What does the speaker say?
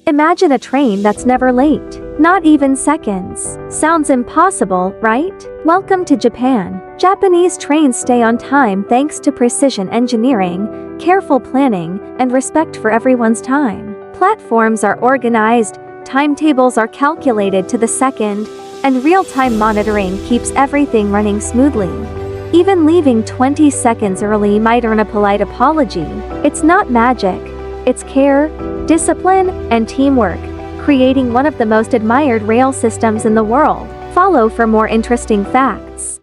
Imagine a train that's never late. Not even seconds. Sounds impossible, right? Welcome to Japan. Japanese trains stay on time thanks to precision engineering, careful planning, and respect for everyone's time. Platforms are organized, timetables are calculated to the second, and real-time monitoring keeps everything running smoothly. Even leaving 20 seconds early might earn a polite apology. It's not magic. It's care, discipline, and teamwork, creating one of the most admired rail systems in the world. Follow for more interesting facts.